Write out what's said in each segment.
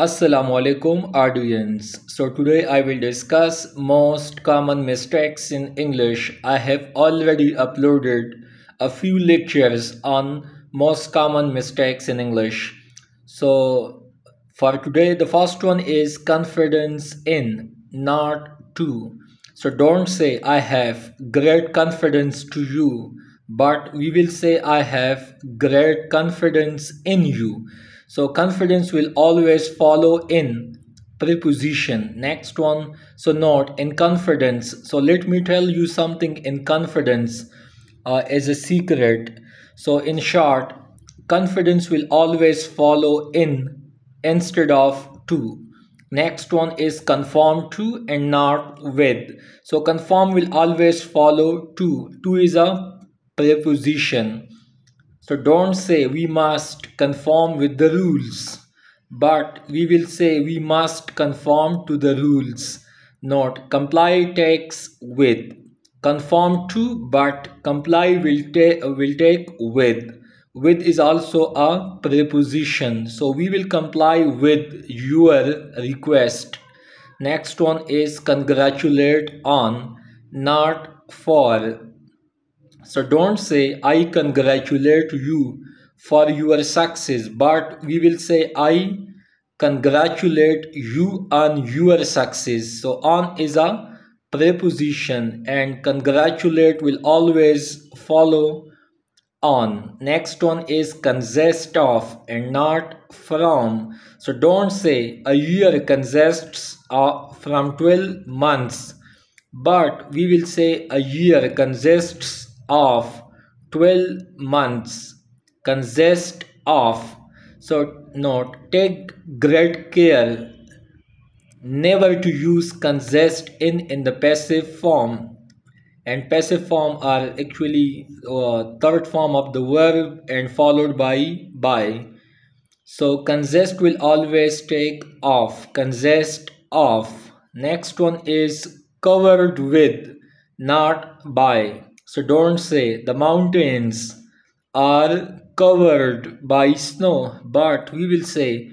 Assalamu alaikum audience. So today I will discuss most common mistakes in English. I have already uploaded a few lectures on most common mistakes in English. So for today the first one is confidence in, not to. So don't say I have great confidence to you, but we will say I have great confidence in you. So confidence will always follow in preposition. Next one, so not in confidence. So let me tell you something in confidence as a secret. So in short, confidence will always follow in instead of to. Next one is conform to and not with. So conform will always follow to. To is a preposition. So don't say we must conform with the rules, but we will say we must conform to the rules. Not comply takes with. Conform to, but comply will take with. With is also a preposition. So we will comply with your request. Next one is congratulate on, not for. So don't say I congratulate you for your success, but we will say I congratulate you on your success. So on is a preposition and congratulate will always follow on. Next one is consist of and not from. So don't say a year consists from 12 months, but we will say a year consists of 12 months. Consist of. So note, take great care never to use consist in the passive form, and passive form are actually third form of the verb and followed by. So consist will always take off. Consist of. Next one is covered with, not by. So don't say the mountains are covered by snow, but we will say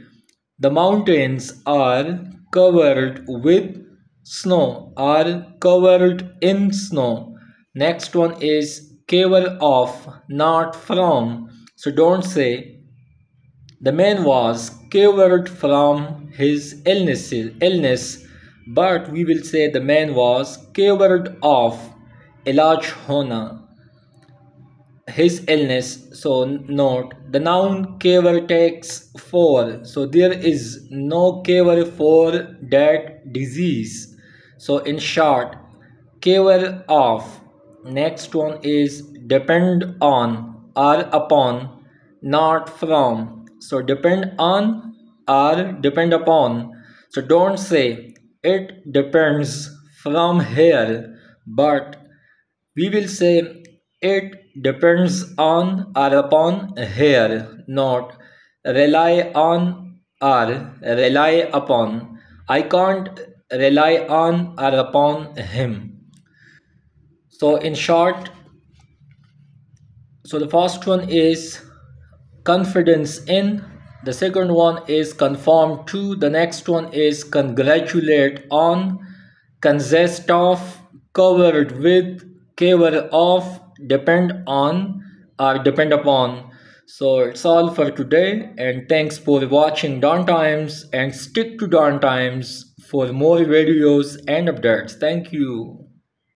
the mountains are covered with snow, are covered in snow. Next one is cover of, not from. So don't say the man was cured from his illness, but we will say the man was cured of, इलाज होना, his illness. So note, the noun cure takes for. So there is no cure for that disease. So in short, cure of. Next one is depend on or upon, not from. So depend on or depend upon. So don't say it depends from here, but we will say it depends on or upon here, not rely on or rely upon. I can't rely on or upon him. So in short, so the first one is confidence in, the second one is conform to, the next one is congratulate on, consist of, covered with, cover of, depend on or depend upon. So it's all for today, and thanks for watching Dawn Times, and stick to Dawn Times for more videos and updates. Thank you.